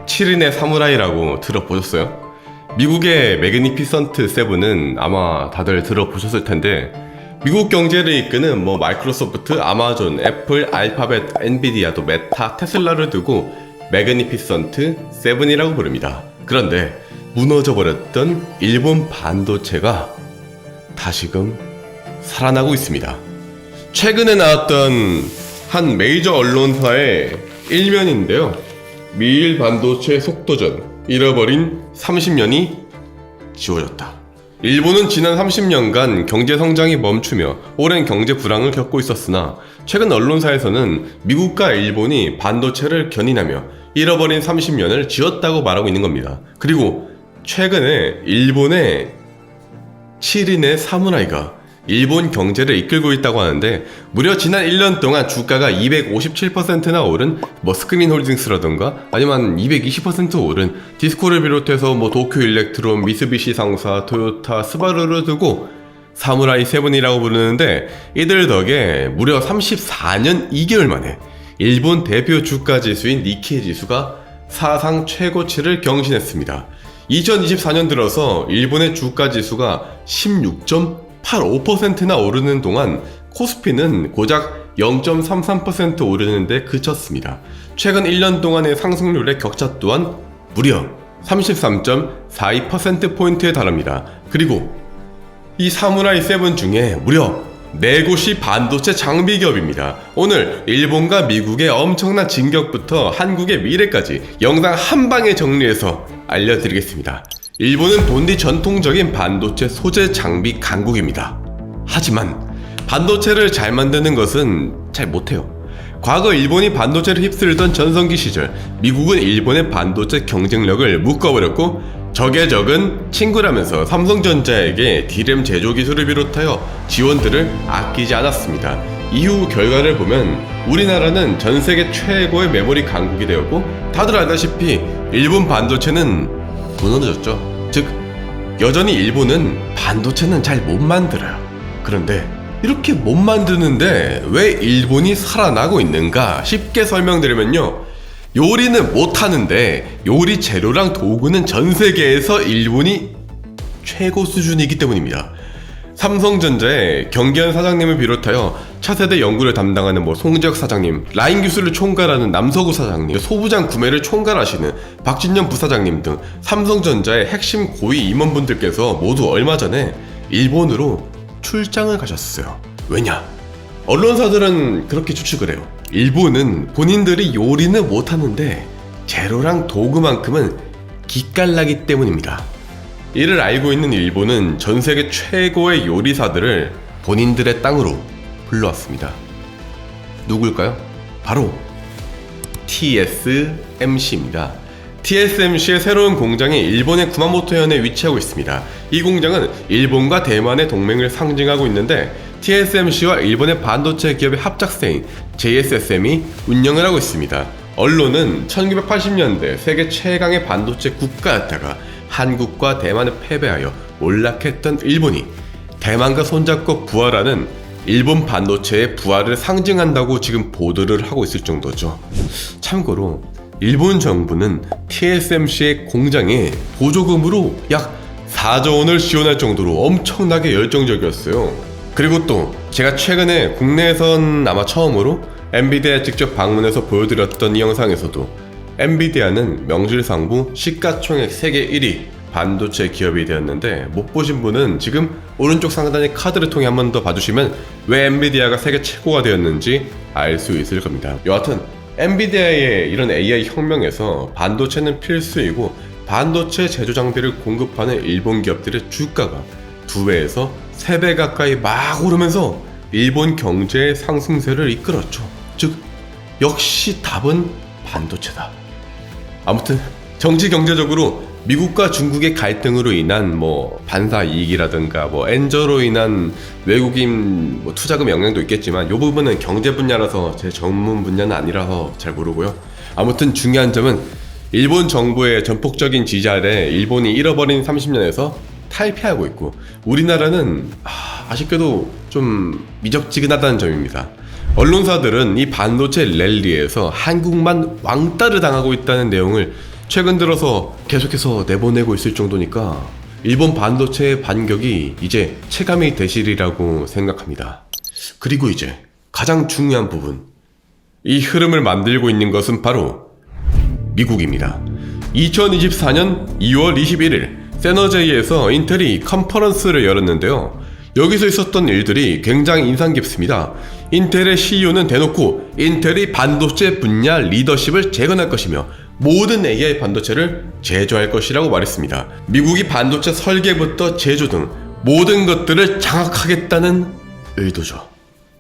7인의 사무라이라고 들어보셨어요? 미국의 매그니피선트 세븐은 아마 다들 들어보셨을 텐데, 미국 경제를 이끄는 마이크로소프트, 아마존, 애플, 알파벳, 엔비디아, 또 메타, 테슬라를 두고 매그니피선트 세븐이라고 부릅니다. 그런데 무너져버렸던 일본 반도체가 다시금 살아나고 있습니다. 최근에 나왔던 한 메이저 언론사의 일면인데요. 미일 반도체 속도전, 잃어버린 30년이 지워졌다. 일본은 지난 30년간 경제 성장이 멈추며 오랜 경제 불황을 겪고 있었으나, 최근 언론사에서는 미국과 일본이 반도체를 견인하며 잃어버린 30년을 지웠다고 말하고 있는 겁니다. 그리고 최근에 일본의 7인의 사무라이가 일본 경제를 이끌고 있다고 하는데, 무려 지난 1년 동안 주가가 257%나 오른 스크민홀딩스라던가 아니면 220% 오른 디스코를 비롯해서 도쿄 일렉트론, 미쓰비시 상사, 토요타, 스바루를 두고 사무라이 세븐이라고 부르는데, 이들 덕에 무려 34년 2개월 만에 일본 대표 주가 지수인 니케이 지수가 사상 최고치를 경신했습니다. 2024년 들어서 일본의 주가 지수가 16.85%나 오르는 동안 코스피는 고작 0.33% 오르는데 그쳤습니다. 최근 1년 동안의 상승률의 격차 또한 무려 33.42%포인트에 달합니다. 그리고 이 사무라이 세븐 중에 무려 4곳이 반도체 장비 기업입니다. 오늘 일본과 미국의 엄청난 진격부터 한국의 미래까지 영상 한 방에 정리해서 알려드리겠습니다. 일본은 본디 전통적인 반도체 소재 장비 강국입니다. 하지만 반도체를 잘 만드는 것은 잘 못해요. 과거 일본이 반도체를 휩쓸던 전성기 시절, 미국은 일본의 반도체 경쟁력을 묶어버렸고, 적의 적은 친구라면서 삼성전자에게 D램 제조 기술을 비롯하여 지원들을 아끼지 않았습니다. 이후 결과를 보면 우리나라는 전세계 최고의 메모리 강국이 되었고, 다들 알다시피 일본 반도체는 무너졌죠. 즉, 여전히 일본은 반도체는 잘 못 만들어요. 그런데 이렇게 못 만드는데 왜 일본이 살아나고 있는가 쉽게 설명드리면요, 요리는 못하는데 요리 재료랑 도구는 전세계에서 일본이 최고 수준이기 때문입니다. 삼성전자의 경기현 사장님을 비롯하여 차세대 연구를 담당하는 송재혁 사장님, 라인 기술을 총괄하는 남서구 사장님, 소부장 구매를 총괄하시는 박진영 부사장님 등 삼성전자의 핵심 고위 임원분들께서 모두 얼마 전에 일본으로 출장을 가셨어요. 왜냐? 언론사들은 그렇게 추측을 해요. 일본은 본인들이 요리는 못하는데 재료랑 도구만큼은 기깔나기 때문입니다. 이를 알고 있는 일본은 전세계 최고의 요리사들을 본인들의 땅으로 불러왔습니다. 누굴까요? 바로 TSMC입니다. TSMC의 새로운 공장이 일본의 구마모토현에 위치하고 있습니다. 이 공장은 일본과 대만의 동맹을 상징하고 있는데, TSMC와 일본의 반도체 기업의 합작사인 JSSM이 운영을 하고 있습니다. 언론은 1980년대 세계 최강의 반도체 국가였다가 한국과 대만을 패배하여 몰락했던 일본이 대만과 손잡고 부활하는 일본 반도체의 부활을 상징한다고 지금 보도를 하고 있을 정도죠. 참고로 일본 정부는 TSMC의 공장에 보조금으로 약 4조 원을 지원할 정도로 엄청나게 열정적이었어요. 그리고 또 제가 최근에 국내에선 아마 처음으로 엔비디아에 직접 방문해서 보여드렸던 이 영상에서도 엔비디아는 명실상부 시가총액 세계 1위 반도체 기업이 되었는데, 못 보신 분은 지금 오른쪽 상단의 카드를 통해 한 번 더 봐주시면 왜 엔비디아가 세계 최고가 되었는지 알 수 있을 겁니다. 여하튼 엔비디아의 이런 AI 혁명에서 반도체는 필수이고, 반도체 제조 장비를 공급하는 일본 기업들의 주가가 2배에서 3배 가까이 막 오르면서 일본 경제의 상승세를 이끌었죠. 즉, 역시 답은 반도체다. 아무튼 정치 경제적으로 미국과 중국의 갈등으로 인한 반사 이익이라든가 엔저로 인한 외국인 투자금 영향도 있겠지만, 이 부분은 경제 분야라서 제 전문 분야는 아니라서 잘 모르고요. 아무튼 중요한 점은 일본 정부의 전폭적인 지지 아래 일본이 잃어버린 30년에서 탈피하고 있고, 우리나라는 아쉽게도 좀 미적지근하다는 점입니다. 언론사들은 이 반도체 랠리에서 한국만 왕따를 당하고 있다는 내용을 최근 들어서 계속해서 내보내고 있을 정도니까 일본 반도체의 반격이 이제 체감이 되시리라고 생각합니다. 그리고 이제 가장 중요한 부분, 이 흐름을 만들고 있는 것은 바로 미국입니다. 2024년 2월 21일 세너제이에서 인텔이 컨퍼런스를 열었는데요. 여기서 있었던 일들이 굉장히 인상 깊습니다. 인텔의 CEO는 대놓고 인텔이 반도체 분야 리더십을 재건할 것이며 모든 AI 반도체를 제조할 것이라고 말했습니다. 미국이 반도체 설계부터 제조 등 모든 것들을 장악하겠다는 의도죠.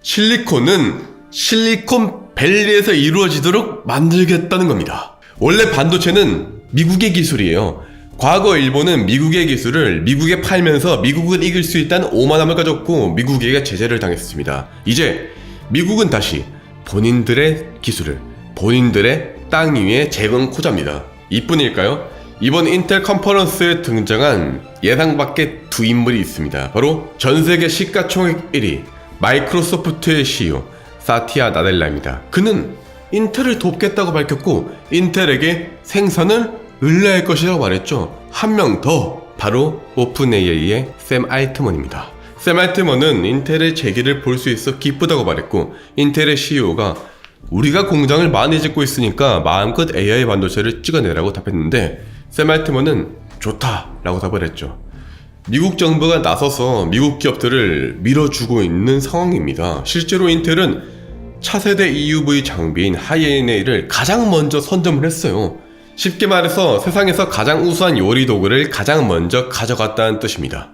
실리콘은 실리콘밸리에서 이루어지도록 만들겠다는 겁니다. 원래 반도체는 미국의 기술이에요. 과거 일본은 미국의 기술을 미국에 팔면서 미국을 이길 수 있다는 오만함을 가졌고 미국에게 제재를 당했습니다. 이제 미국은 다시 본인들의 기술을 본인들의 땅 위에 재건코자입니다. 이뿐일까요? 이번 인텔 컨퍼런스에 등장한 예상 밖의 두 인물이 있습니다. 바로 전세계 시가총액 1위 마이크로소프트의 CEO 사티아 나델라입니다. 그는 인텔을 돕겠다고 밝혔고 인텔에게 생산을 의뢰할 것이라고 말했죠. 한 명 더, 바로 오픈AI의 샘 알트먼입니다. 샘 알트먼은 인텔의 재기를 볼 수 있어 기쁘다고 말했고 인텔의 CEO가 우리가 공장을 많이 짓고 있으니까 마음껏 AI 반도체를 찍어내라고 답했는데 샘 알트먼은 좋다라고 답을 했죠. 미국 정부가 나서서 미국 기업들을 밀어주고 있는 상황입니다. 실제로 인텔은 차세대 EUV 장비인 하이NA를 가장 먼저 선점을 했어요. 쉽게 말해서 세상에서 가장 우수한 요리 도구를 가장 먼저 가져갔다는 뜻입니다.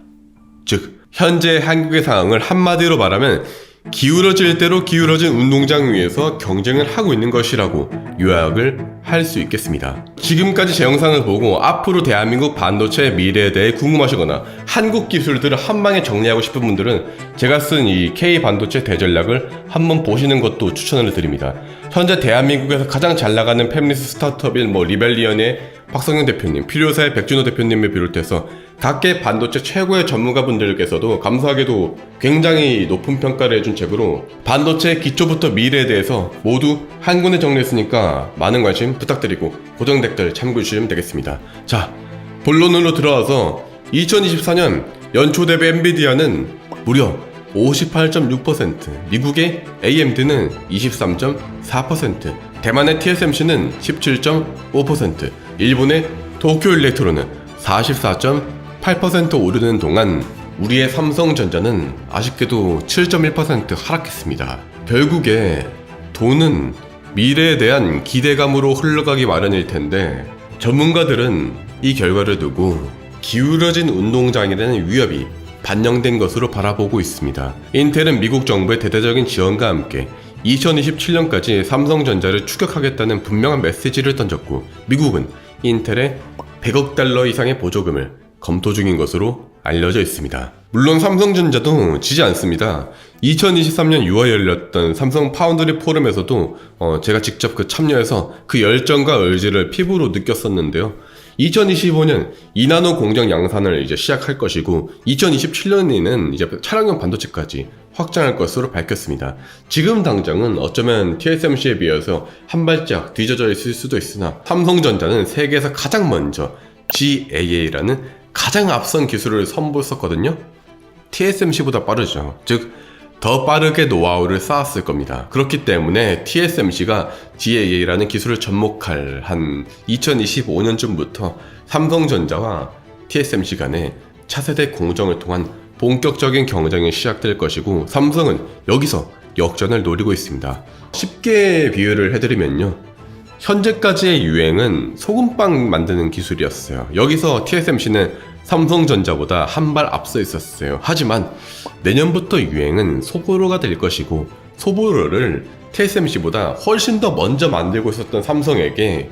즉, 현재 한국의 상황을 한마디로 말하면 기울어질 대로 기울어진 운동장 위에서 경쟁을 하고 있는 것이라고 요약을 할 수 있겠습니다. 지금까지 제 영상을 보고 앞으로 대한민국 반도체의 미래에 대해 궁금하시거나 한국 기술들을 한방에 정리하고 싶은 분들은 제가 쓴 이 K반도체 대전략을 한번 보시는 것도 추천을 드립니다. 현재 대한민국에서 가장 잘 나가는 패밀리스 스타트업인 리벨리언의 박성영 대표님, 필요사의 백준호 대표님을 비롯해서 각계 반도체 최고의 전문가분들께서도 감사하게도 굉장히 높은 평가를 해준 책으로 반도체 기초부터 미래에 대해서 모두 한 권에 정리했으니까 많은 관심 부탁드리고 고정 댓글 참고해주시면 되겠습니다. 자, 본론으로 들어와서 2024년 연초 대비 엔비디아는 무려 58.6%, 미국의 AMD는 23.4%, 대만의 TSMC는 17.5%, 일본의 도쿄 일렉트론은 44.8% 오르는 동안 우리의 삼성전자는 아쉽게도 7.1% 하락했습니다. 결국에 돈은 미래에 대한 기대감으로 흘러가기 마련일 텐데 전문가들은 이 결과를 두고 기울어진 운동장이라는 위협이 반영된 것으로 바라보고 있습니다. 인텔은 미국 정부의 대대적인 지원과 함께 2027년까지 삼성전자를 추격하겠다는 분명한 메시지를 던졌고 미국은 인텔에 100억 달러 이상의 보조금을 검토 중인 것으로 알려져 있습니다. 물론 삼성전자도 지지 않습니다. 2023년 6월에 열렸던 삼성 파운드리 포럼에서도 제가 직접 참여해서 그 열정과 의지를 피부로 느꼈었는데요. 2025년 2나노 공정 양산을 이제 시작할 것이고 2027년에는 이제 차량용 반도체까지 확장할 것으로 밝혔습니다. 지금 당장은 어쩌면 TSMC에 비해서 한 발짝 뒤져져 있을 수도 있으나 삼성전자는 세계에서 가장 먼저 GAA라는 가장 앞선 기술을 선보였었거든요. TSMC보다 빠르죠. 즉 더 빠르게 노하우를 쌓았을 겁니다. 그렇기 때문에 TSMC가 GAA라는 기술을 접목할 한 2025년쯤부터 삼성전자와 TSMC 간의 차세대 공정을 통한 본격적인 경쟁이 시작될 것이고 삼성은 여기서 역전을 노리고 있습니다. 쉽게 비유를 해드리면요. 현재까지의 유행은 소금빵 만드는 기술이었어요. 여기서 TSMC는 삼성전자보다 한 발 앞서 있었어요. 하지만 내년부터 유행은 소보로가 될 것이고 소보로를 TSMC보다 훨씬 더 먼저 만들고 있었던 삼성에게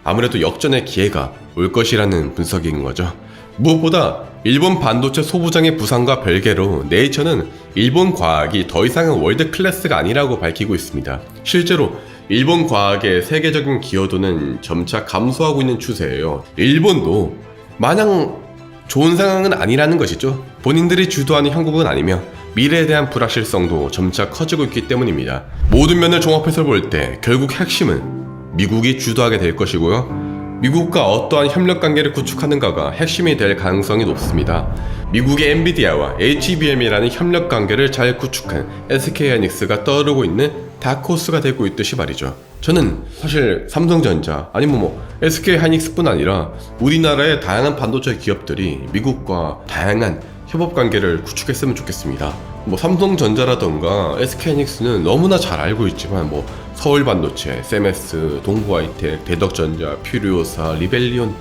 아무래도 역전의 기회가 올 것이라는 분석인 거죠. 무엇보다 일본 반도체 소부장의 부상과 별개로 네이처는 일본 과학이 더 이상은 월드 클래스가 아니라고 밝히고 있습니다. 실제로 일본 과학의 세계적인 기여도는 점차 감소하고 있는 추세예요. 일본도 마냥 좋은 상황은 아니라는 것이죠. 본인들이 주도하는 형국은 아니며 미래에 대한 불확실성도 점차 커지고 있기 때문입니다. 모든 면을 종합해서 볼 때 결국 핵심은 미국이 주도하게 될 것이고요. 미국과 어떠한 협력 관계를 구축하는가가 핵심이 될 가능성이 높습니다. 미국의 엔비디아와 HBM이라는 협력 관계를 잘 구축한 SK하이닉스가 떠오르고 있는 다크호스가 되고 있듯이 말이죠. 저는 사실 삼성전자 아니면 SK하이닉스뿐 아니라 우리나라의 다양한 반도체 기업들이 미국과 다양한 협업 관계를 구축했으면 좋겠습니다. 삼성전자라던가 SK하이닉스는 너무나 잘 알고 있지만 서울반도체, 세메스, 동부하이텍, 대덕전자, 퓨리오사, 리벨리온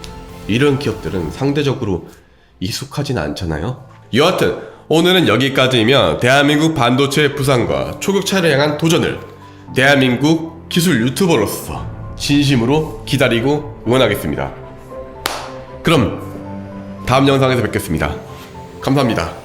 이런 기업들은 상대적으로 익숙하진 않잖아요. 여하튼 오늘은 여기까지이며 대한민국 반도체 부상과 초격차를 향한 도전을 대한민국 기술 유튜버로서 진심으로 기다리고 응원하겠습니다. 그럼 다음 영상에서 뵙겠습니다. 감사합니다.